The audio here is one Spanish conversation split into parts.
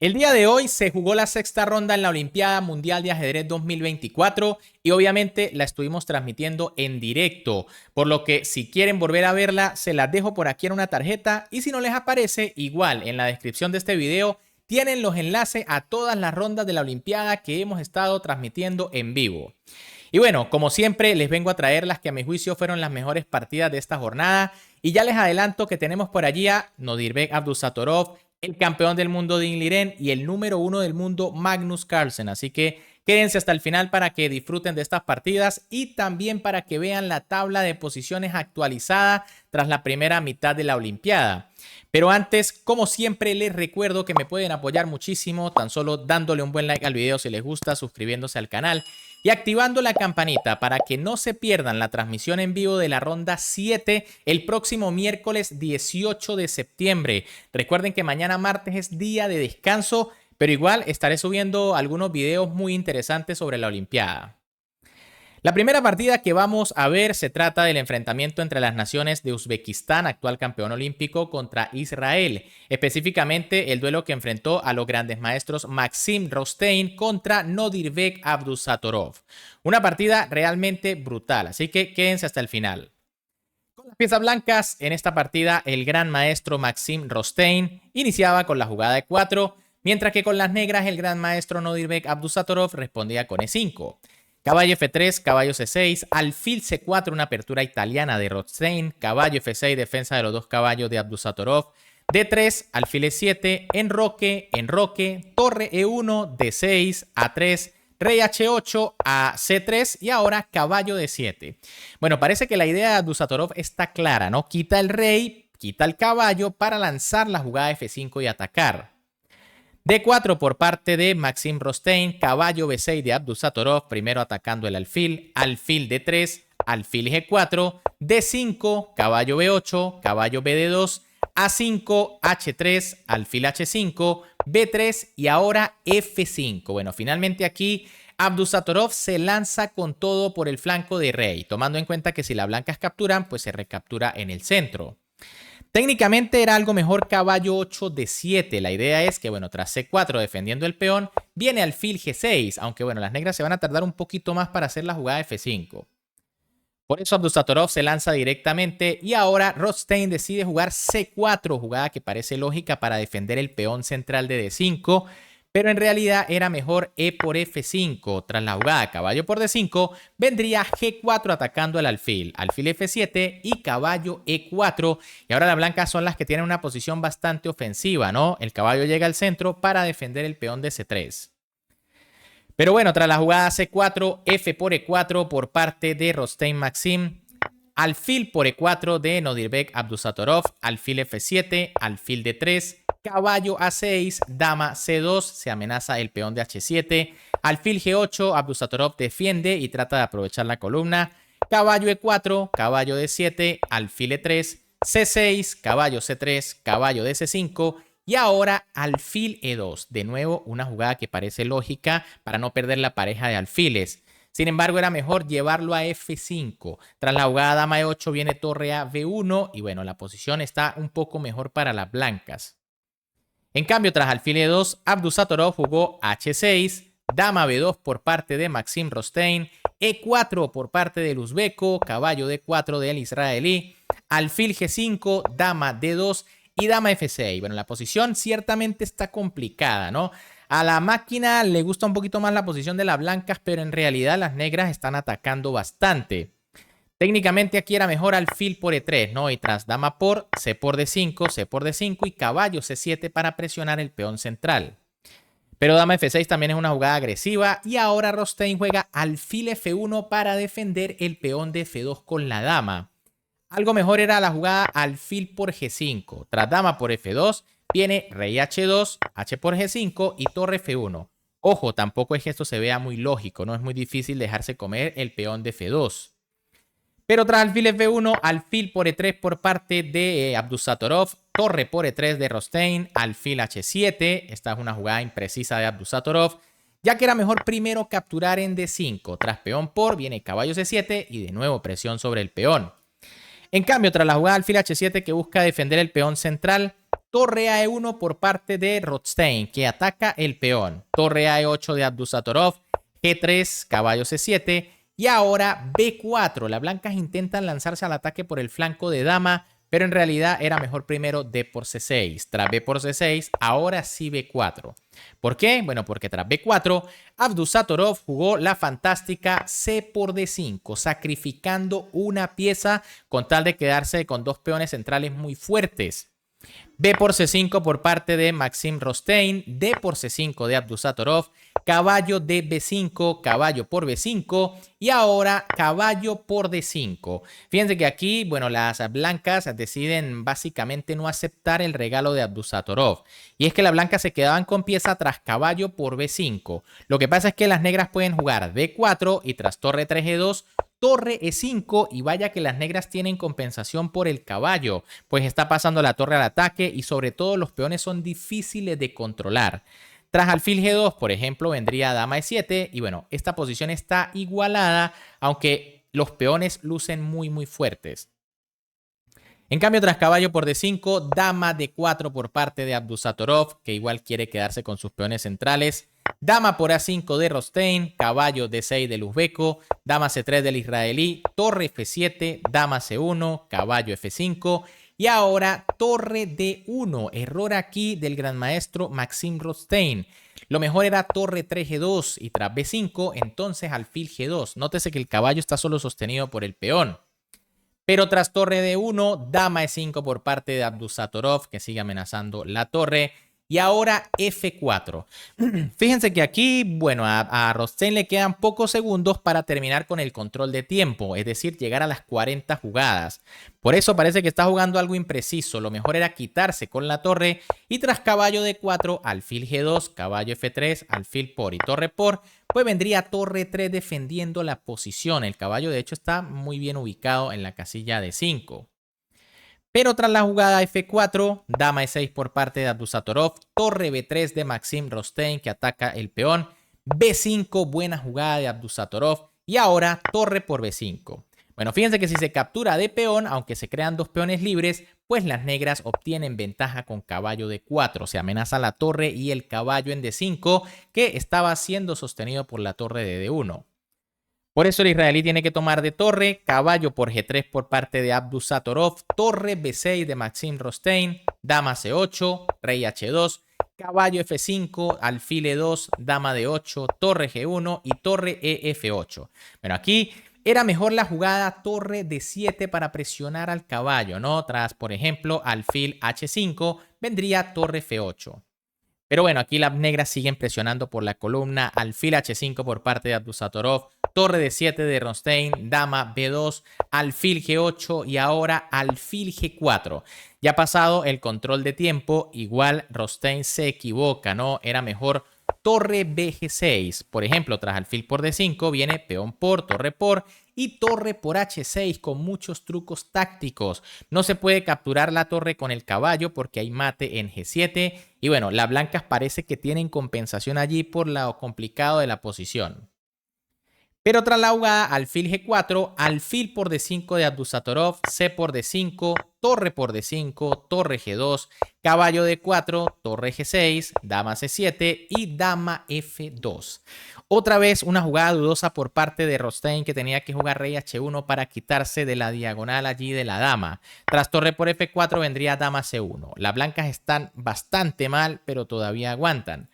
El día de hoy se jugó la sexta ronda en la Olimpiada Mundial de Ajedrez 2024 y obviamente la estuvimos transmitiendo en directo, por lo que si quieren volver a verla se las dejo por aquí en una tarjeta y si no les aparece, igual en la descripción de este video tienen los enlaces a todas las rondas de la Olimpiada que hemos estado transmitiendo en vivo. Y bueno, como siempre les vengo a traer las que a mi juicio fueron las mejores partidas de esta jornada y ya les adelanto que tenemos por allí a Nodirbek Abdusattorov, el campeón del mundo Ding Liren y el número 1 del mundo Magnus Carlsen. Así que quédense hasta el final para que disfruten de estas partidas y también para que vean la tabla de posiciones actualizada tras la primera mitad de la Olimpiada. Pero antes, como siempre, les recuerdo que me pueden apoyar muchísimo tan solo dándole un buen like al video si les gusta, suscribiéndose al canal y activando la campanita para que no se pierdan la transmisión en vivo de la ronda 7 el próximo miércoles 18 de septiembre. Recuerden que mañana martes es día de descanso, pero igual estaré subiendo algunos videos muy interesantes sobre la Olimpiada. La primera partida que vamos a ver se trata del enfrentamiento entre las naciones de Uzbekistán, actual campeón olímpico, contra Israel. Específicamente el duelo que enfrentó a los grandes maestros Maxim Rostein contra Nodirbek Abdusattorov. Una partida realmente brutal, así que quédense hasta el final. Con las piezas blancas, en esta partida el gran maestro Maxim Rostein iniciaba con la jugada de 4, mientras que con las negras el gran maestro Nodirbek Abdusattorov respondía con E5. Caballo F3, caballo C6, alfil C4, una apertura italiana de Rostein, caballo F6, defensa de los dos caballos de Abdusattorov, D3, alfil E7, enroque, torre E1, D6, A3, rey H8 a C3 y ahora caballo D7. Bueno, parece que la idea de Abdusattorov está clara, ¿no? Quita el rey, quita el caballo para lanzar la jugada F5 y atacar. D4 por parte de Maxim Rostein, caballo B6 de Abdusattorov, primero atacando el alfil D3, alfil G4, D5, caballo B8, caballo BD2, A5, H3, alfil H5, B3 y ahora F5. Bueno, finalmente aquí Abdusattorov se lanza con todo por el flanco de rey, tomando en cuenta que si las blancas capturan, pues se recaptura en el centro. Técnicamente era algo mejor caballo 8 D7. La idea es que, bueno, tras C4 defendiendo el peón, viene alfil G6, aunque, bueno, las negras se van a tardar un poquito más para hacer la jugada F5. Por eso Abdusattorov se lanza directamente y ahora Rostein decide jugar C4, jugada que parece lógica para defender el peón central de D5, pero en realidad era mejor E por F5. Tras la jugada caballo por D5, vendría G4 atacando el alfil F7 y caballo E4. Y ahora las blancas son las que tienen una posición bastante ofensiva, ¿no? El caballo llega al centro para defender el peón de C3. Pero bueno, tras la jugada C4, F por E4 por parte de Rostein Maxim, alfil por E4 de Nodirbek Abdusattorov, alfil F7, alfil D3, caballo A6, dama C2, se amenaza el peón de H7, alfil G8, Abdusattorov defiende y trata de aprovechar la columna, caballo E4, caballo D7, alfil E3, C6, caballo C3, caballo DC5 y ahora alfil E2. De nuevo una jugada que parece lógica para no perder la pareja de alfiles. Sin embargo, era mejor llevarlo a F5. Tras la jugada dama E8 viene torre a B1 y bueno, la posición está un poco mejor para las blancas. En cambio, tras alfil E2, Abdusattorov jugó H6, dama B2 por parte de Maxim Rostein, E4 por parte del uzbeco, caballo D4 del israelí, alfil G5, dama D2 y dama F6. Bueno, la posición ciertamente está complicada, ¿no? A la máquina le gusta un poquito más la posición de las blancas, pero en realidad las negras están atacando bastante. Técnicamente aquí era mejor alfil por E3, ¿no? Y tras dama por, C por D5, C por D5 y caballo C7 para presionar el peón central. Pero dama F6 también es una jugada agresiva y ahora Rostein juega alfil F1 para defender el peón de F2 con la dama. Algo mejor era la jugada alfil por G5. Tras dama por F2 viene rey H2, H por G5 y torre F1. Ojo, tampoco es que esto se vea muy lógico, no es muy difícil dejarse comer el peón de F2. Pero tras alfil F1, alfil por E3 por parte de Abdusattorov, torre por E3 de Rostein, alfil H7. Esta es una jugada imprecisa de Abdusattorov, ya que era mejor primero capturar en D5. Tras peón por, viene caballo C7 y de nuevo presión sobre el peón. En cambio, tras la jugada alfil H7 que busca defender el peón central, torre a e1 por parte de Rothstein, que ataca el peón. Torre a e8 de Abdusattorov, g3, caballo c7 y ahora b4. Las blancas intentan lanzarse al ataque por el flanco de dama, pero en realidad era mejor primero d por c6. Tras b por c6, ahora sí b4. ¿Por qué? Bueno, porque tras b4, Abdusattorov jugó la fantástica c por d5, sacrificando una pieza con tal de quedarse con dos peones centrales muy fuertes. B por C5 por parte de Maxim Rothstein, D por C5 de Abdusattorov, caballo de B5, caballo por B5 y ahora caballo por D5. Fíjense que aquí, bueno, las blancas deciden básicamente no aceptar el regalo de Abdusattorov. Y es que las blancas se quedaban con pieza tras caballo por B5. Lo que pasa es que las negras pueden jugar D4 y tras torre 3G2, torre E5 y vaya que las negras tienen compensación por el caballo, pues está pasando la torre al ataque y sobre todo los peones son difíciles de controlar. Tras alfil G2, por ejemplo, vendría dama E7 y bueno, esta posición está igualada, aunque los peones lucen muy fuertes. En cambio, tras caballo por D5, dama D4 por parte de Abdusattorov, que igual quiere quedarse con sus peones centrales. Dama por A5 de Rothstein, caballo D6 del uzbeco, dama C3 del israelí, torre F7, dama C1, caballo F5 y ahora torre D1. Error aquí del gran maestro Maxim Rothstein. Lo mejor era torre 3G2 y tras B5, entonces alfil G2. Nótese que el caballo está solo sostenido por el peón. Pero tras torre D1, dama E5 por parte de Abdusattorov, que sigue amenazando la torre. Y ahora F4. Fíjense que aquí, bueno, a Rothstein le quedan pocos segundos para terminar con el control de tiempo, es decir, llegar a las 40 jugadas. Por eso parece que está jugando algo impreciso. Lo mejor era quitarse con la torre y tras caballo D4, alfil G2, caballo F3, alfil por y torre por, pues vendría torre 3 defendiendo la posición. El caballo de hecho está muy bien ubicado en la casilla D5. Pero tras la jugada F4, dama E6 por parte de Abdusattorov, torre B3 de Maxim Rothstein que ataca el peón, B5, buena jugada de Abdusattorov y ahora torre por B5. Bueno, fíjense que si se captura de peón, aunque se crean dos peones libres, pues las negras obtienen ventaja con caballo D4. Se amenaza la torre y el caballo en D5 que estaba siendo sostenido por la torre de D1. Por eso el israelí tiene que tomar de torre, caballo por G3 por parte de Abdusattorov, torre B6 de Maxim Rothstein, dama C8, rey H2, caballo F5, alfil E2, dama D8, torre G1 y torre EF8. Bueno, aquí era mejor la jugada torre D7 para presionar al caballo, ¿no? Tras, por ejemplo, alfil H5, vendría torre F8. Pero bueno, aquí las negras siguen presionando por la columna, alfil H5 por parte de Abdusattorov, torre D7 de Rothstein, dama B2, alfil G8 y ahora alfil G4. Ya pasado el control de tiempo, igual Rothstein se equivoca, ¿no? Era mejor torre BG6. Por ejemplo, tras alfil por D5 viene peón por, torre por y torre por H6 con muchos trucos tácticos. No se puede capturar la torre con el caballo porque hay mate en G7. Y bueno, las blancas parece que tienen compensación allí por lo complicado de la posición. Pero tras la jugada alfil G4, alfil por D5 de Abdusattorov, C por D5, torre por D5, torre G2, caballo D4, torre G6, dama C7 y dama F2. Otra vez una jugada dudosa por parte de Rothstein que tenía que jugar rey H1 para quitarse de la diagonal allí de la dama. Tras torre por F4 vendría dama C1. Las blancas están bastante mal, pero todavía aguantan.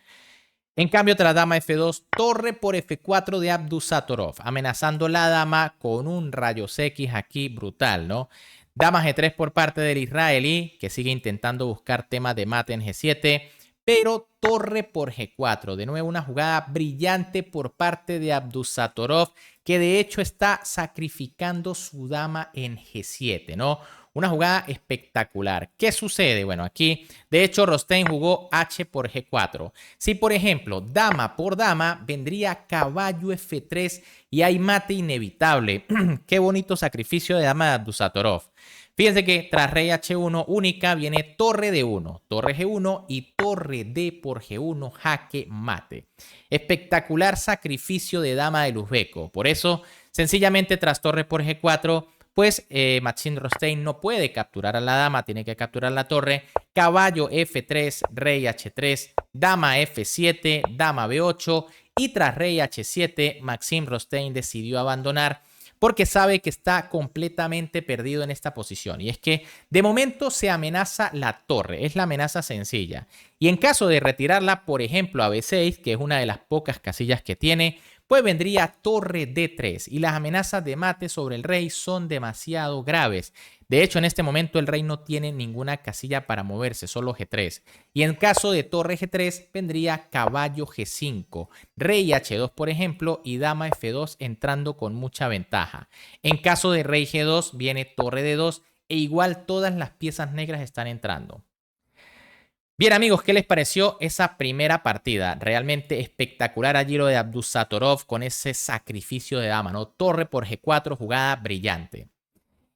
En cambio, tras dama F2, torre por F4 de Abdusattorov, amenazando la dama con un rayos X aquí brutal, ¿no? Dama G3 por parte del israelí, que sigue intentando buscar tema de mate en G7, pero torre por G4. De nuevo una jugada brillante por parte de Abdusattorov, que de hecho está sacrificando su dama en G7, ¿no? Una jugada espectacular. ¿Qué sucede? Bueno, aquí, de hecho, Rothstein jugó H por G4. Si, por ejemplo, dama por dama, vendría caballo F3 y hay mate inevitable. Qué bonito sacrificio de dama de Abdusattorov. Fíjense que tras rey H1 única viene torre D1, torre G1 y torre D por G1, jaque mate. Espectacular sacrificio de dama del uzbeco. Por eso, sencillamente tras torre por G4, pues Maxim Rostein no puede capturar a la dama, tiene que capturar la torre. Caballo F3, rey H3, dama F7, dama B8 y tras rey H7, Maxim Rostein decidió abandonar porque sabe que está completamente perdido en esta posición. Y es que de momento se amenaza la torre, es la amenaza sencilla. Y en caso de retirarla, por ejemplo, a B6, que es una de las pocas casillas que tiene, pues vendría torre D3 y las amenazas de mate sobre el rey son demasiado graves. De hecho, en este momento el rey no tiene ninguna casilla para moverse, solo G3. Y en caso de torre G3 vendría caballo G5, rey H2 por ejemplo y dama F2 entrando con mucha ventaja. En caso de rey G2 viene torre D2 e igual todas las piezas negras están entrando. Bien amigos, ¿qué les pareció esa primera partida? Realmente espectacular allí lo de Abdusattorov con ese sacrificio de dama, ¿no? Torre por G4, jugada brillante.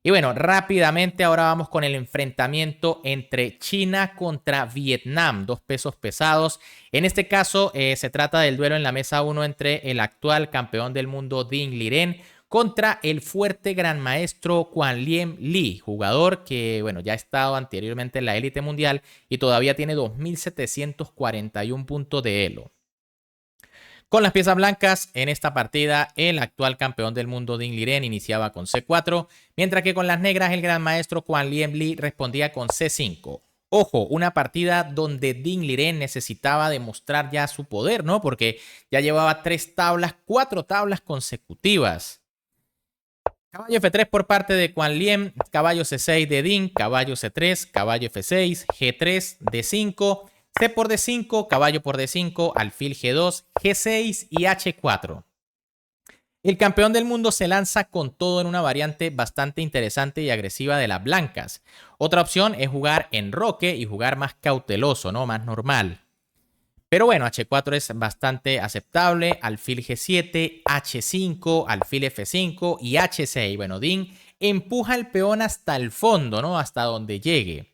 Y bueno, rápidamente ahora vamos con el enfrentamiento entre China contra Vietnam, dos pesos pesados. En este caso se trata del duelo en la mesa 1 entre el actual campeón del mundo Ding Liren contra el fuerte gran maestro Quan Liem Lee, jugador que bueno, ya ha estado anteriormente en la élite mundial y todavía tiene 2.741 puntos de elo. Con las piezas blancas, en esta partida, el actual campeón del mundo Ding Liren iniciaba con C4, mientras que con las negras, el gran maestro Quan Liem Lee respondía con C5. Ojo, una partida donde Ding Liren necesitaba demostrar ya su poder, ¿no? Porque ya llevaba 4 tablas consecutivas. Caballo F3 por parte de Quan Liem, caballo C6 de Ding, caballo C3, caballo F6, G3, D5, C por D5, caballo por D5, alfil G2, G6 y H4. El campeón del mundo se lanza con todo en una variante bastante interesante y agresiva de las blancas. Otra opción es jugar enroque y jugar más cauteloso, ¿no? Más normal. Pero bueno, H4 es bastante aceptable, alfil G7, H5, alfil F5 y H6. Bueno, Ding empuja el peón hasta el fondo, ¿no? Hasta donde llegue.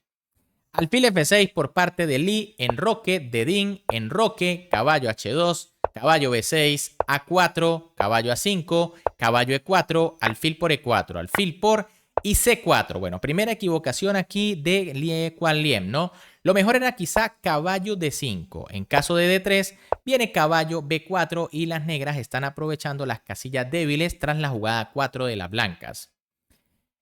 Alfil F6 por parte de Lee, enroque de Ding, enroque, caballo H2, caballo B6, A4, caballo A5, caballo E4, alfil por E4, alfil por y C4. Bueno, primera equivocación aquí de Quan Liem, ¿no? Lo mejor era quizá caballo D5. En caso de D3, viene caballo B4 y las negras están aprovechando las casillas débiles tras la jugada 4 de las blancas.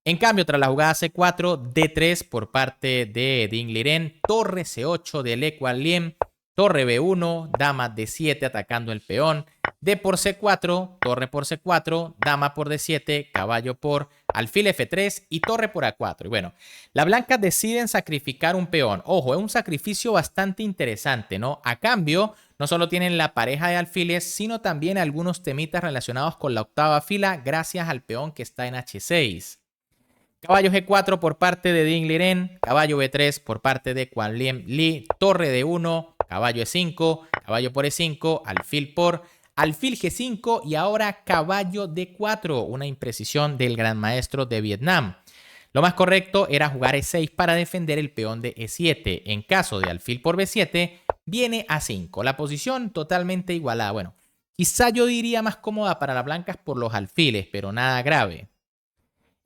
En cambio, tras la jugada C4, D3 por parte de Ding Liren, torre C8 de Quan Liem, torre B1, dama D7 atacando el peón, D por C4, torre por C4, dama por D7, caballo por alfil F3 y torre por A4. Y bueno, las blancas deciden sacrificar un peón. Ojo, es un sacrificio bastante interesante, ¿no? A cambio, no solo tienen la pareja de alfiles, sino también algunos temitas relacionados con la octava fila gracias al peón que está en H6. Caballo G4 por parte de Ding Liren, caballo B3 por parte de Quan Liem Lee, torre D1, caballo E5, caballo por E5, alfil por, alfil G5 y ahora caballo D4, una imprecisión del gran maestro de Vietnam. Lo más correcto era jugar E6 para defender el peón de E7. En caso de alfil por B7, viene A5. La posición totalmente igualada. Bueno, quizá yo diría más cómoda para las blancas por los alfiles, pero nada grave.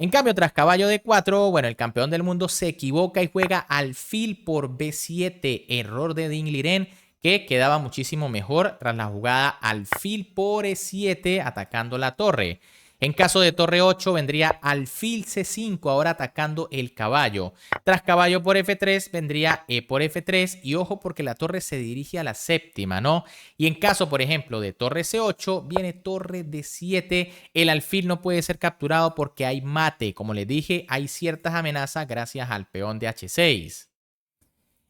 En cambio, tras caballo D4, bueno, el campeón del mundo se equivoca y juega alfil por B7, error de Ding Liren, que quedaba muchísimo mejor tras la jugada alfil por E7 atacando la torre. En caso de torre 8 vendría alfil C5 ahora atacando el caballo. Tras caballo por F3 vendría E por F3 y ojo porque la torre se dirige a la séptima, ¿no? Y en caso, por ejemplo, de torre C8 viene torre D7. El alfil no puede ser capturado porque hay mate. Como les dije, hay ciertas amenazas gracias al peón de H6.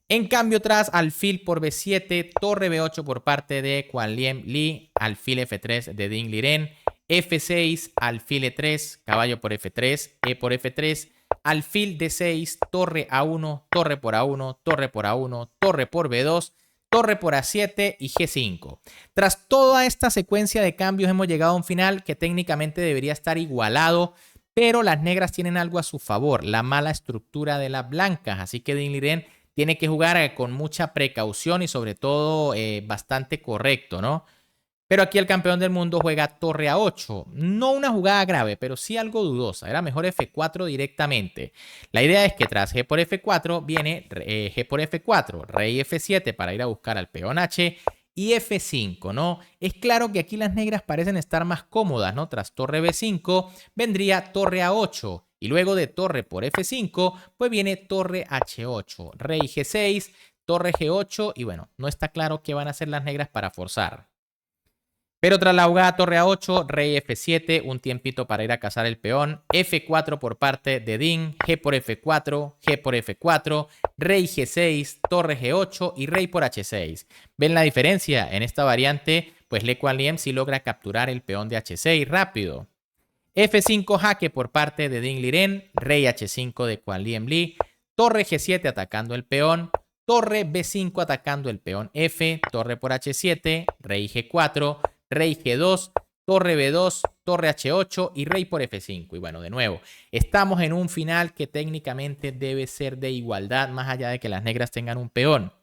En cambio, tras alfil por B7, torre B8 por parte de Quan Liem Lee, alfil F3 de Ding Liren, F6, alfil E3, caballo por F3, E por F3, alfil D6, torre A1, torre por A1, torre por A1, torre por B2, torre por A7 y G5. Tras toda esta secuencia de cambios hemos llegado a un final que técnicamente debería estar igualado, pero las negras tienen algo a su favor, la mala estructura de las blancas, así que Ding Liren tiene que jugar con mucha precaución y sobre todo bastante correcto, ¿no? Pero aquí el campeón del mundo juega torre A8. No una jugada grave, pero sí algo dudosa. Era mejor F4 directamente. La idea es que tras G por F4 viene G por F4, rey F7 para ir a buscar al peón H y F5, ¿no? Es claro que aquí las negras parecen estar más cómodas, ¿no? Tras torre B5 vendría torre A8 y luego de torre por F5 pues viene torre H8, rey G6, torre G8 y bueno, no está claro qué van a hacer las negras para forzar. Pero tras la jugada torre A8, rey F7, un tiempito para ir a cazar el peón, F4 por parte de Dean, G por F4, G por F4, rey G6, torre G8 y rey por H6. ¿Ven la diferencia? En esta variante, pues Le Quan Liem sí logra capturar el peón de H6 rápido. F5 jaque por parte de Ding Liren, rey H5 de Quan Liem Lee, torre G7 atacando el peón, torre B5 atacando el peón F, torre por H7, rey G4, rey G2, torre B2, torre H8 y rey por F5. Y bueno, de nuevo, estamos en un final que técnicamente debe ser de igualdad, más allá de que las negras tengan un peón.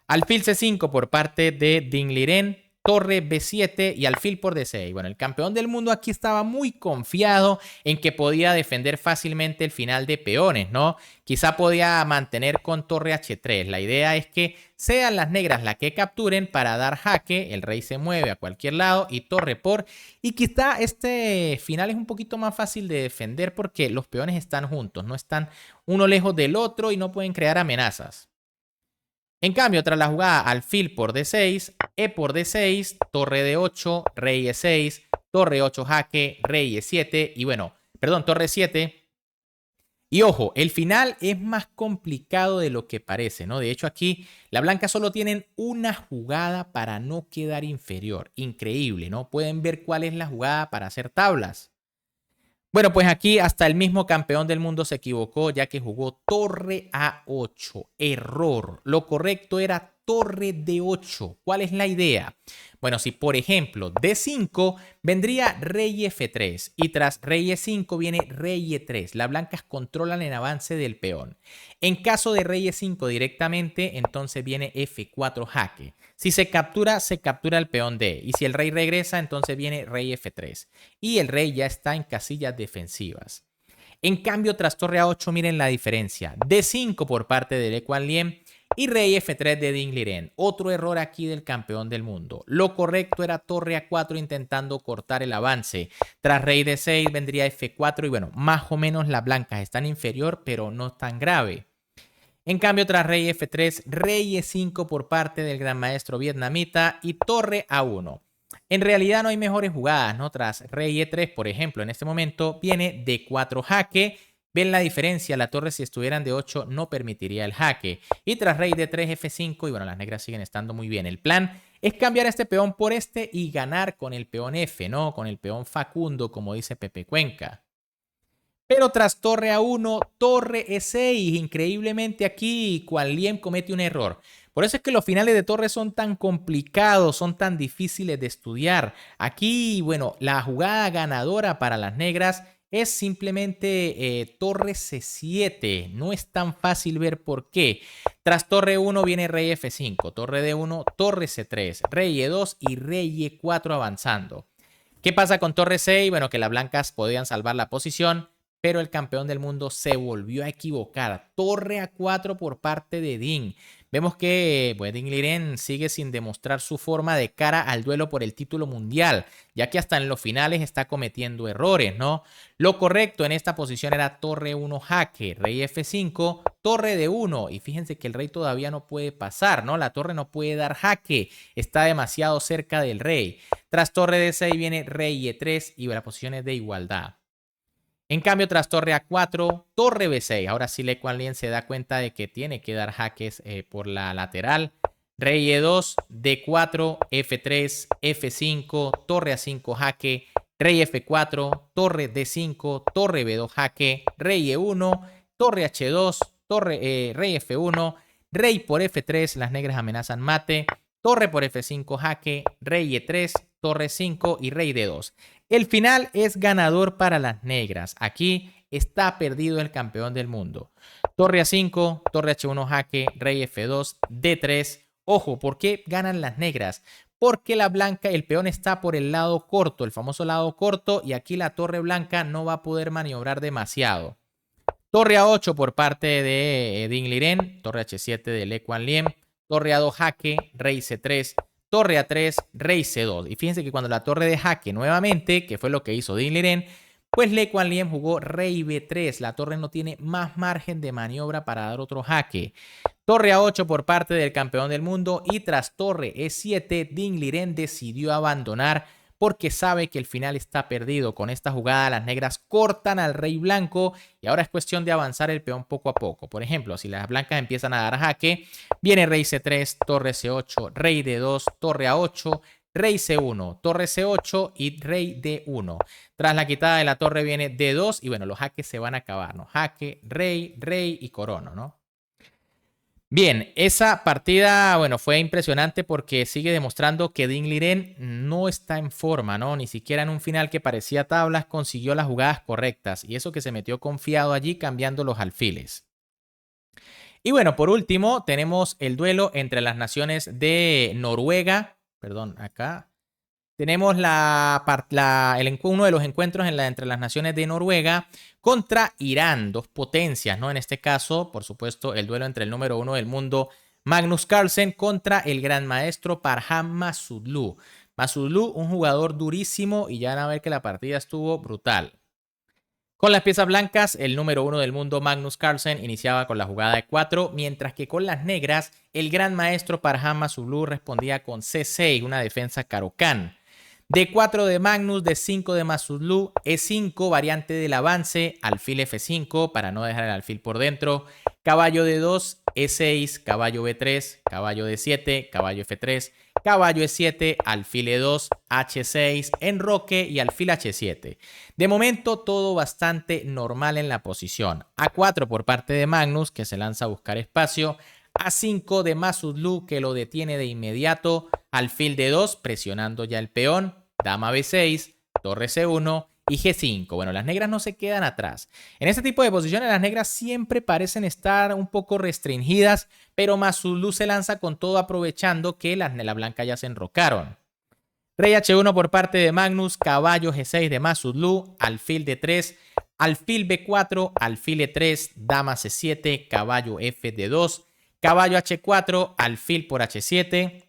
Alfil C5 por parte de Ding Liren, torre B7 y alfil por D6. Bueno, el campeón del mundo aquí estaba muy confiado en que podía defender fácilmente el final de peones, ¿no? Quizá podía mantener con torre H3. La idea es que sean las negras las que capturen para dar jaque. El rey se mueve a cualquier lado y torre por. Y quizá este final es un poquito más fácil de defender porque los peones están juntos, no están uno lejos del otro y no pueden crear amenazas. En cambio, tras la jugada alfil por D6, E por D6, torre D8, rey E6, torre 8 jaque, rey E7 y bueno, perdón, torre 7. Y ojo, el final es más complicado de lo que parece, ¿no? De hecho, aquí la blanca solo tienen una jugada para no quedar inferior. Increíble, ¿no? Pueden ver cuál es la jugada para hacer tablas. Bueno, pues aquí hasta el mismo campeón del mundo se equivocó ya que jugó torre A8. Error. Lo correcto era torre D8. ¿Cuál es la idea? Bueno, si por ejemplo D5 vendría rey F3 y tras rey E5 viene rey E3. Las blancas controlan el avance del peón. En caso de rey E5 directamente, entonces viene F4 jaque. Si se captura el peón D. Y si el rey regresa, entonces viene rey F3. Y el rey ya está en casillas defensivas. En cambio, tras torre A8, miren la diferencia. D5 por parte de Le Quan Liem y rey F3 de Ding Liren. Otro error aquí del campeón del mundo. Lo correcto era torre A4 intentando cortar el avance. Tras rey D6 vendría F4 y bueno, más o menos las blancas están inferior, pero no tan grave. En cambio, tras rey F3, rey E5 por parte del gran maestro vietnamita y torre A1. En realidad no hay mejores jugadas, ¿no? Tras rey E3, por ejemplo, en este momento viene D4 jaque. Ven la diferencia, la torre si estuvieran de 8 no permitiría el jaque. Y tras rey D3, F5 y bueno, las negras siguen estando muy bien. El plan es cambiar este peón por este y ganar con el peón F, ¿no? Con el peón Facundo, como dice Pepe Cuenca. Pero tras torre A1, torre E6, increíblemente aquí Quan Liem comete un error. Por eso es que los finales de torre son tan complicados, son tan difíciles de estudiar. Aquí, bueno, la jugada ganadora para las negras es simplemente torre C7. No es tan fácil ver por qué. Tras torre 1 viene rey F5, torre D1, torre C3, rey E2 y rey E4 avanzando. ¿Qué pasa con torre 6? Bueno, que las blancas podían salvar la posición, pero el campeón del mundo se volvió a equivocar. Torre A4 por parte de Ding. Vemos que pues, Ding Liren sigue sin demostrar su forma de cara al duelo por el título mundial, ya que hasta en los finales está cometiendo errores, ¿no? Lo correcto en esta posición era torre 1 jaque, rey F5, torre D1. Y fíjense que el rey todavía no puede pasar, ¿no? La torre no puede dar jaque, está demasiado cerca del rey. Tras torre D6 viene rey E3 y la posición es de igualdad. En cambio, tras torre A4, torre B6. Ahora sí Le Quan Liem se da cuenta de que tiene que dar jaques por la lateral. Rey E2, D4, F3, F5, torre A5 jaque, rey F4, torre D5, torre B2 jaque, rey E1, torre H2, rey F1, rey por F3, las negras amenazan mate, torre por F5 jaque, rey E3, torre 5 y rey D2. El final es ganador para las negras. Aquí está perdido el campeón del mundo. Torre A5, torre H1 jaque, rey F2, D3, Ojo, ¿por qué ganan las negras? Porque la blanca, el peón está por el lado corto, el famoso lado corto, y aquí la torre blanca no va a poder maniobrar demasiado. Torre A8 por parte de Ding Liren, torre H7 de Le Quan Liem, torre A2 jaque, rey C3, torre A3, rey C2. Y fíjense que cuando la torre de jaque nuevamente, que fue lo que hizo Ding Liren, pues Le Quan Liem jugó rey B3. La torre no tiene más margen de maniobra para dar otro jaque. Torre A8 por parte del campeón del mundo y tras torre E7, Ding Liren decidió abandonar porque sabe que el final está perdido. Con esta jugada las negras cortan al rey blanco y ahora es cuestión de avanzar el peón poco a poco. Por ejemplo, si las blancas empiezan a dar jaque, viene rey C3, torre C8, rey D2, torre A8, rey C1, torre C8 y rey D1. Tras la quitada de la torre viene D2 y bueno, los jaques se van a acabar, ¿no? Jaque, rey, rey y corono, ¿no? Bien, esa partida, bueno, fue impresionante porque sigue demostrando que Ding Liren no está en forma, ¿no? Ni siquiera en un final que parecía tablas consiguió las jugadas correctas y eso que se metió confiado allí cambiando los alfiles. Y bueno, por último, tenemos el duelo entre las naciones de Noruega, perdón, acá. Tenemos uno de los encuentros entre las naciones de Noruega contra Irán, dos potencias, ¿no? En este caso, por supuesto, el duelo entre el número 1 del mundo, Magnus Carlsen, contra el gran maestro Parham Massoudlu. Massoudlu, un jugador durísimo y ya van a ver que la partida estuvo brutal. Con las piezas blancas, el número 1 del mundo, Magnus Carlsen, iniciaba con la jugada de 4, mientras que con las negras, el gran maestro Parham Massoudlu respondía con C6, una defensa Caro-Kann. D4 de Magnus, D5 de Massoudlu, E5, variante del avance, alfil F5 para no dejar el alfil por dentro, caballo D2, E6, caballo B3, caballo D7, caballo F3, caballo E7, alfil E2, H6, enroque y alfil H7. De momento todo bastante normal en la posición. A4 por parte de Magnus, que se lanza a buscar espacio. A5 de Massoudlu, que lo detiene de inmediato. Alfil D2, presionando ya el peón. Dama B6, torre C1 y G5. Bueno, las negras no se quedan atrás. En este tipo de posiciones las negras siempre parecen estar un poco restringidas, pero Massoudlu se lanza con todo aprovechando que las blancas ya se enrocaron. Rey H1 por parte de Magnus, caballo G6 de Massoudlu, alfil D3, alfil B4, alfil E3, dama C7, caballo F D2, caballo H4, alfil por H7,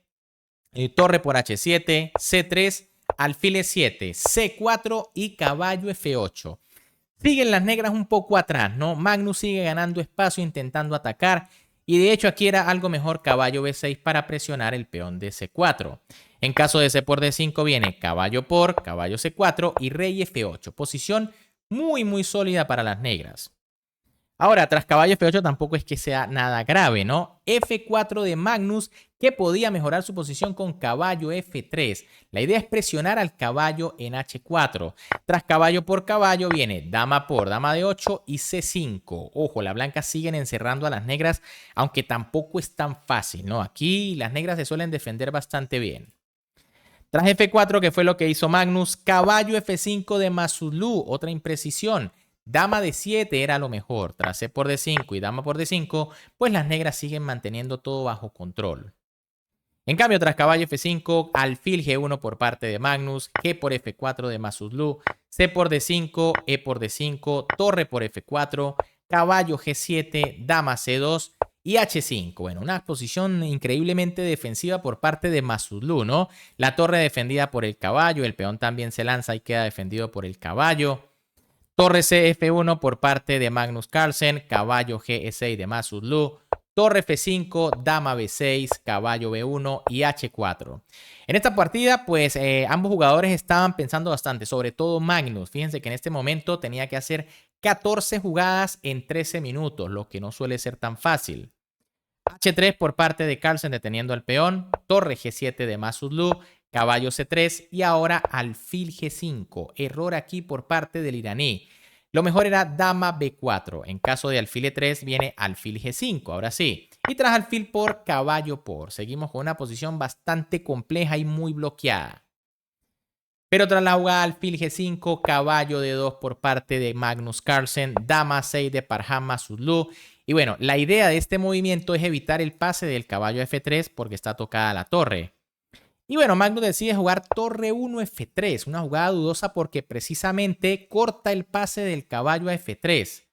torre por H7, C3, alfil E7, C4 y caballo F8. Siguen las negras un poco atrás, ¿no? Magnus sigue ganando espacio intentando atacar y de hecho aquí era algo mejor caballo B6 para presionar el peón de C4. En caso de C por D5 viene caballo por, caballo C4 y rey F8. Posición muy sólida para las negras. Ahora, tras caballo F8 tampoco es que sea nada grave, ¿no? F4 de Magnus, que podía mejorar su posición con caballo F3. La idea es presionar al caballo en H4. Tras caballo por caballo viene dama por, dama de 8 y C5. Ojo, las blancas siguen encerrando a las negras, aunque tampoco es tan fácil, ¿no? Aquí las negras se suelen defender bastante bien. Tras F4, que fue lo que hizo Magnus, caballo F5 de Massoudlu, otra imprecisión. Dama de 7 era lo mejor. Tras C por D5 y dama por D5, pues las negras siguen manteniendo todo bajo control. En cambio, tras caballo F5, alfil G1 por parte de Magnus, G por F4 de Massoudlu, C por D5, E por D5, torre por F4, caballo G7, dama C2 y H5. Bueno, una posición increíblemente defensiva por parte de Massoudlu, ¿no? La torre defendida por el caballo, el peón también se lanza y queda defendido por el caballo. Torre CF1 por parte de Magnus Carlsen, caballo GE6 de Massoudlu, torre F5, dama B6, caballo B1 y H4. En esta partida, pues ambos jugadores estaban pensando bastante, sobre todo Magnus. Fíjense que en este momento tenía que hacer 14 jugadas en 13 minutos, lo que no suele ser tan fácil. H3 por parte de Carlsen deteniendo al peón, torre G7 de Massoudlu, caballo C3 y ahora alfil G5. Error aquí por parte del iraní. Lo mejor era dama B4. En caso de alfil E3 viene alfil G5. Ahora sí. Y tras alfil por, caballo por. Seguimos con una posición bastante compleja y muy bloqueada. Pero tras la jugada alfil G5, caballo D2 por parte de Magnus Carlsen, dama 6 de Parham Massoudlu Y bueno, la idea de este movimiento es evitar el pase del caballo F3 porque está tocada la torre. Y bueno, Magnus decide jugar torre 1 F3, una jugada dudosa porque precisamente corta el pase del caballo a F3.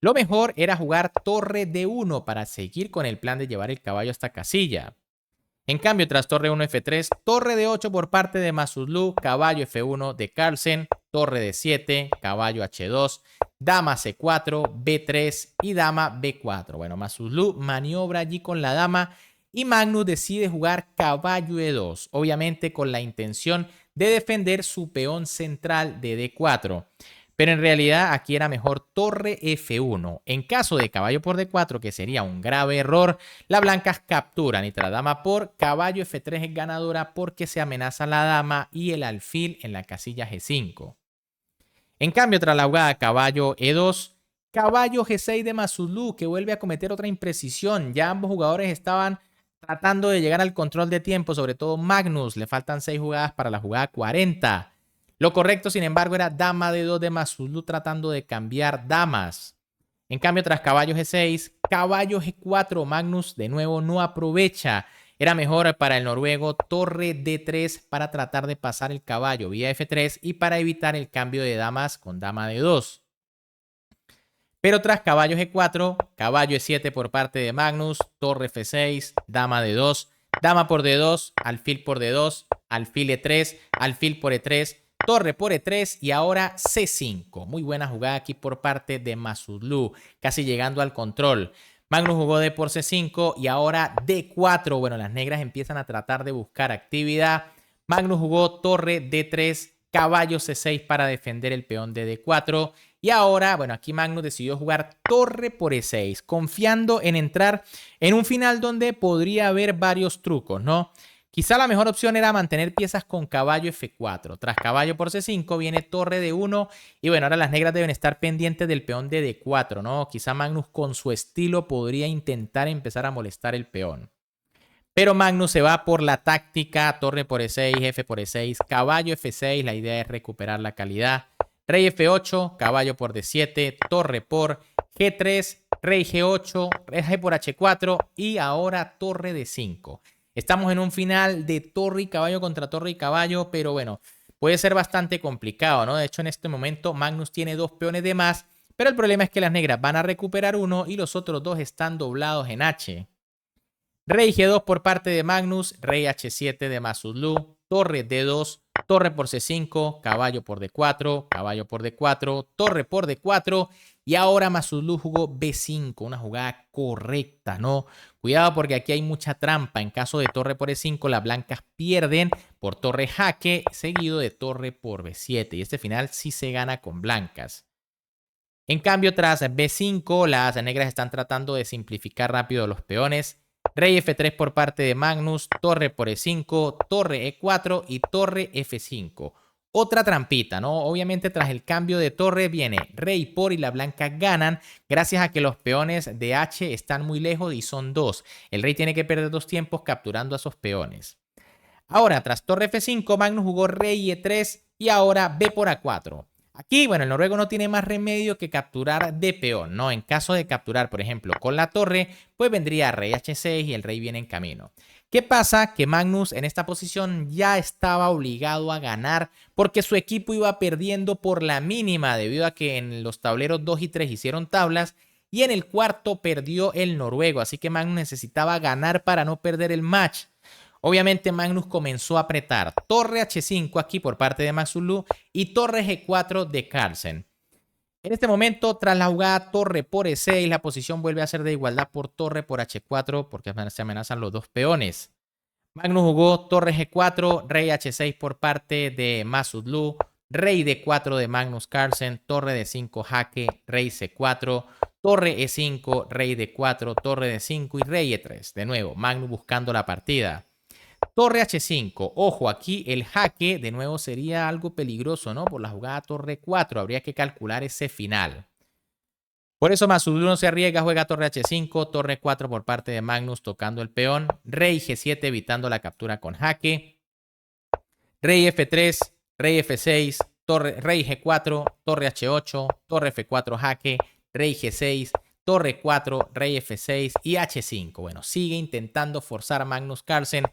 Lo mejor era jugar torre D1 para seguir con el plan de llevar el caballo hasta casilla. En cambio, tras torre 1 F3, torre D8 por parte de Masudlu, caballo F1 de Carlsen, torre D7, caballo H2, dama C4, B3 y dama B4. Bueno, Masudlu maniobra allí con la dama y Magnus decide jugar caballo E2, obviamente con la intención de defender su peón central de D4. Pero en realidad aquí era mejor torre F1. En caso de caballo por D4, que sería un grave error, las blancas capturan y tras dama por caballo F3 es ganadora porque se amenaza la dama y el alfil en la casilla G5. En cambio, tras la jugada caballo E2, caballo G6 de Masudlu, que vuelve a cometer otra imprecisión. Ya ambos jugadores estaban tratando de llegar al control de tiempo, sobre todo Magnus. Le faltan 6 jugadas para la jugada 40. Lo correcto, sin embargo, era dama D2 de Masudlu tratando de cambiar damas. En cambio, tras caballo G6, caballo G4, Magnus de nuevo no aprovecha. Era mejor para el noruego torre D3 para tratar de pasar el caballo vía F3 y para evitar el cambio de damas con dama D2. Pero tras caballo G4, caballo E7 por parte de Magnus, torre F6, dama D2, dama por D2, alfil por D2, alfil E3, alfil por E3, torre por E3 y ahora C5. Muy buena jugada aquí por parte de Masudlu, casi llegando al control. Magnus jugó D por C5 y ahora D4. Bueno, las negras empiezan a tratar de buscar actividad. Magnus jugó torre D3, caballo C6 para defender el peón de D4. Y ahora, bueno, aquí Magnus decidió jugar torre por E6, confiando en entrar en un final donde podría haber varios trucos, ¿no? Quizá la mejor opción era mantener piezas con caballo F4. Tras caballo por C5 viene torre D1 y bueno, ahora las negras deben estar pendientes del peón de D4, ¿no? Quizá Magnus con su estilo podría intentar empezar a molestar el peón. Pero Magnus se va por la táctica, torre por E6, F por E6, caballo F6, la idea es recuperar la calidad. Rey F8, caballo por D7, torre por G3, rey G8, rey por H4 y ahora torre D5. Estamos en un final de torre y caballo contra torre y caballo, pero bueno, puede ser bastante complicado, ¿no? De hecho, en este momento Magnus tiene 2 peones de más, pero el problema es que las negras van a recuperar uno y los otros 2 están doblados en H. Rey G2 por parte de Magnus, rey H7 de Masudlu, torre D2, torre por C5, caballo por D4, caballo por D4, torre por D4 y ahora Masudlu jugó B5, una jugada correcta, ¿no? Cuidado porque aquí hay mucha trampa. En caso de torre por E5, las blancas pierden por torre jaque, seguido de torre por B7 y este final sí se gana con blancas. En cambio, tras B5, las negras están tratando de simplificar rápido los peones. Rey F3 por parte de Magnus, torre por E5, torre E4 y torre F5. Otra trampita, ¿no? Obviamente tras el cambio de torre viene rey por y las blancas ganan gracias a que los peones de H están muy lejos y son 2. El rey tiene que perder 2 tiempos capturando a esos peones. Ahora, tras torre F5, Magnus jugó rey E3 y ahora B por A4. Aquí, bueno, el noruego no tiene más remedio que capturar de peón, ¿no? En caso de capturar, por ejemplo, con la torre, pues vendría rey H6 y el rey viene en camino. ¿Qué pasa? Que Magnus en esta posición ya estaba obligado a ganar porque su equipo iba perdiendo por la mínima debido a que en los tableros 2 y 3 hicieron tablas y en el cuarto perdió el noruego, así que Magnus necesitaba ganar para no perder el match. Obviamente Magnus comenzó a apretar torre H5 aquí por parte de Masudlu y torre G4 de Carlsen. En este momento, tras la jugada torre por E6, la posición vuelve a ser de igualdad por torre por H4 porque se amenazan los 2 peones. Magnus jugó torre G4, rey H6 por parte de Masudlu, rey D4 de Magnus Carlsen, torre D5 jaque, rey C4, torre E5, rey D4, torre D5 y rey E3. De nuevo, Magnus buscando la partida. Torre H5. Ojo, aquí el jaque de nuevo sería algo peligroso, ¿no? Por la jugada torre 4. Habría que calcular ese final. Por eso Masudlu no se arriesga, juega torre H5, torre 4 por parte de Magnus tocando el peón, rey G7 evitando la captura con jaque, rey F3, rey F6, rey G4, torre H8, torre F4 jaque, rey G6, torre 4, rey F6 y H5. Bueno, sigue intentando forzar Magnus Carlsen.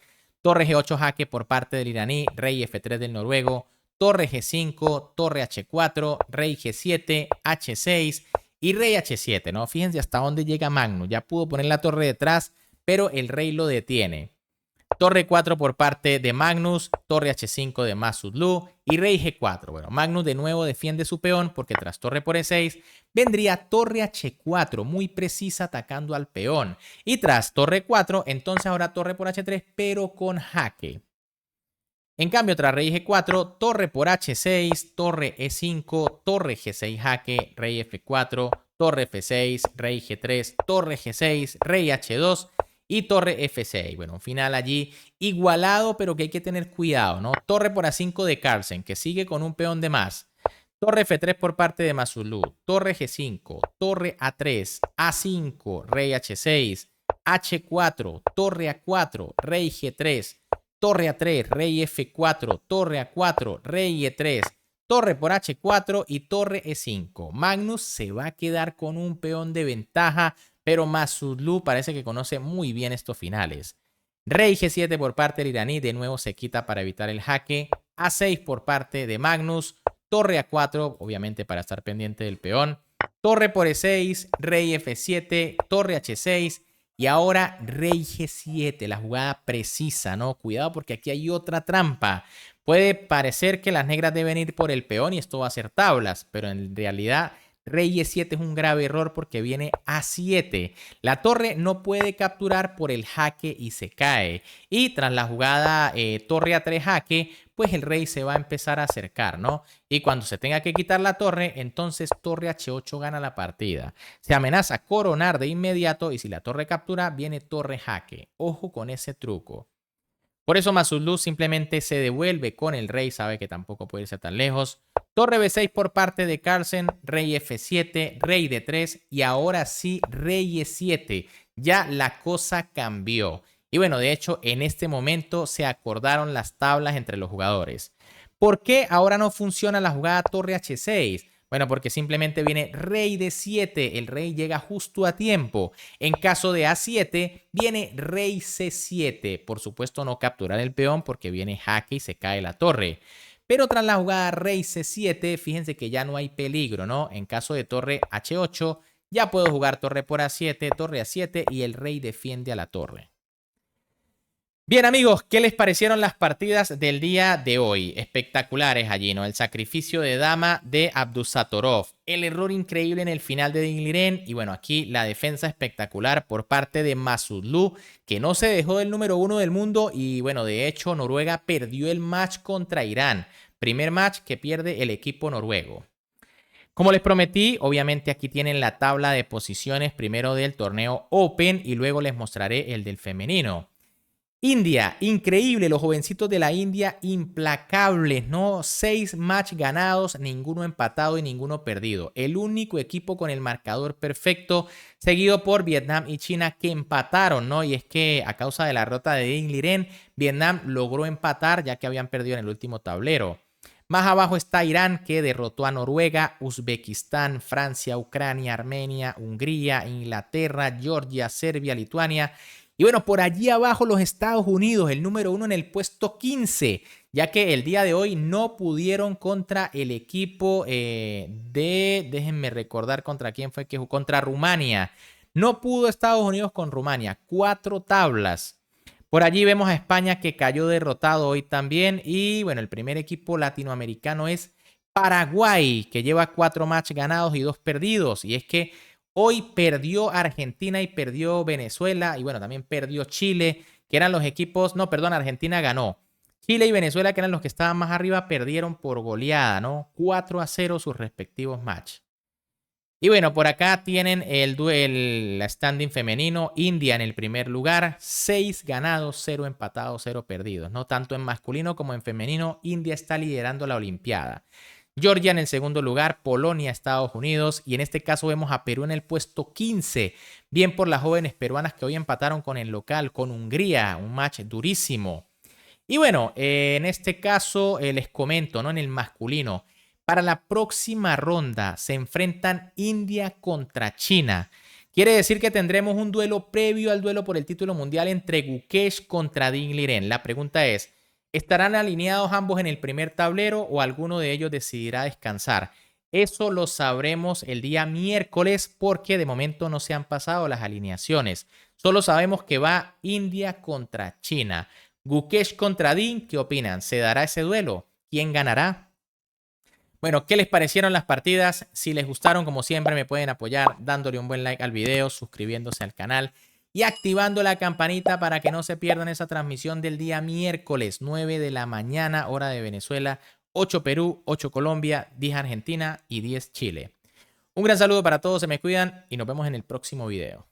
Torre G8 jaque por parte del iraní, rey F3 del noruego, torre G5, torre H4, rey G7, H6 y rey H7, ¿no? Fíjense hasta dónde llega Magnus. Ya pudo poner la torre detrás, pero el rey lo detiene. Torre 4 por parte de Magnus, torre H5 de Masudlu y rey G4. Bueno, Magnus de nuevo defiende su peón porque tras torre por E6 vendría torre H4, muy precisa atacando al peón. Y tras torre 4, entonces ahora torre por H3, pero con jaque. En cambio, tras rey G4, torre por H6, torre E5, torre G6 jaque, rey F4, torre F6, rey G3, torre G6, rey H2 y torre F6. Bueno, un final allí igualado, pero que hay que tener cuidado, ¿no? Torre por A5 de Carlsen, que sigue con un peón de más. Torre F3 por parte de Masudlu, torre G5, torre A3, A5, rey H6, H4, torre A4, rey G3, torre A3, rey F4, torre A4, rey E3, torre por H4 y torre E5. Magnus se va a quedar con un peón de ventaja, pero Masudlu parece que conoce muy bien estos finales. Rey G7 por parte del iraní, de nuevo se quita para evitar el jaque. A6 por parte de Magnus, torre A4, obviamente para estar pendiente del peón. Torre por E6, rey F7, torre H6 y ahora rey G7, la jugada precisa, ¿no? Cuidado porque aquí hay otra trampa. Puede parecer que las negras deben ir por el peón y esto va a ser tablas, pero en realidad rey E7 es un grave error porque viene A7. La torre no puede capturar por el jaque y se cae. Y tras la jugada torre A3 jaque, pues el rey se va a empezar a acercar, ¿no? Y cuando se tenga que quitar la torre, entonces torre H8 gana la partida. Se amenaza a coronar de inmediato y si la torre captura, viene torre jaque. Ojo con ese truco. Por eso Masudlu simplemente se devuelve con el rey, sabe que tampoco puede irse tan lejos. Torre B6 por parte de Carlsen, rey F7, rey D3 y ahora sí rey E7. Ya la cosa cambió. Y bueno, de hecho, en este momento se acordaron las tablas entre los jugadores. ¿Por qué ahora no funciona la jugada torre H6? Bueno, porque simplemente viene rey D7, el rey llega justo a tiempo. En caso de A7, viene rey C7. Por supuesto, no capturar el peón porque viene jaque y se cae la torre. Pero tras la jugada rey C7, fíjense que ya no hay peligro, ¿no? En caso de torre H8, ya puedo jugar torre por A7, torre A7 y el rey defiende a la torre. Bien amigos, ¿qué les parecieron las partidas del día de hoy? Espectaculares allí, ¿no? El sacrificio de dama de Abdusattorov, el error increíble en el final de Dingliren y bueno, aquí la defensa espectacular por parte de Masudlu, que no se dejó del número 1 del mundo y bueno, de hecho Noruega perdió el match contra Irán. Primer match que pierde el equipo noruego. Como les prometí, obviamente aquí tienen la tabla de posiciones primero del torneo Open y luego les mostraré el del femenino. India, increíble, los jovencitos de la India, implacables, ¿no? 6 match ganados, ninguno empatado y ninguno perdido. El único equipo con el marcador perfecto, seguido por Vietnam y China que empataron, ¿no? Y es que a causa de la derrota de Dinh Liren, Vietnam logró empatar ya que habían perdido en el último tablero. Más abajo está Irán, que derrotó a Noruega, Uzbekistán, Francia, Ucrania, Armenia, Hungría, Inglaterra, Georgia, Serbia, Lituania. Y bueno, por allí abajo los Estados Unidos, el número 1 en el puesto 15, ya que el día de hoy no pudieron contra el equipo déjenme recordar contra quién fue que jugó, contra Rumania. No pudo Estados Unidos con Rumania, 4 tablas. Por allí vemos a España que cayó derrotado hoy también. Y bueno, el primer equipo latinoamericano es Paraguay, que lleva 4 matches ganados y 2 perdidos. Y es que hoy perdió Argentina y perdió Venezuela y bueno, también perdió Chile, que eran los equipos, no, perdón, Argentina ganó. Chile y Venezuela, que eran los que estaban más arriba, perdieron por goleada, ¿no? 4-0 sus respectivos matches. Y bueno, por acá tienen la standing femenino, India en el primer lugar, 6 ganados, 0 empatados, 0 perdidos, ¿no? Tanto en masculino como en femenino, India está liderando la Olimpiada. Georgia en el segundo lugar, Polonia, Estados Unidos y en este caso vemos a Perú en el puesto 15, bien por las jóvenes peruanas que hoy empataron con el local, con Hungría, un match durísimo. Y bueno, en este caso les comento, ¿no? En el masculino, para la próxima ronda se enfrentan India contra China. Quiere decir que tendremos un duelo previo al duelo por el título mundial entre Gukesh contra Ding Liren. La pregunta es, ¿estarán alineados ambos en el primer tablero o alguno de ellos decidirá descansar? Eso lo sabremos el día miércoles porque de momento no se han pasado las alineaciones. Solo sabemos que va India contra China. Gukesh contra Ding, ¿qué opinan? ¿Se dará ese duelo? ¿Quién ganará? Bueno, ¿qué les parecieron las partidas? Si les gustaron, como siempre, me pueden apoyar dándole un buen like al video, suscribiéndose al canal y activando la campanita para que no se pierdan esa transmisión del día miércoles, 9 de la mañana, hora de Venezuela, 8 Perú, 8 Colombia, 10 Argentina y 10 Chile. Un gran saludo para todos, se me cuidan y nos vemos en el próximo video.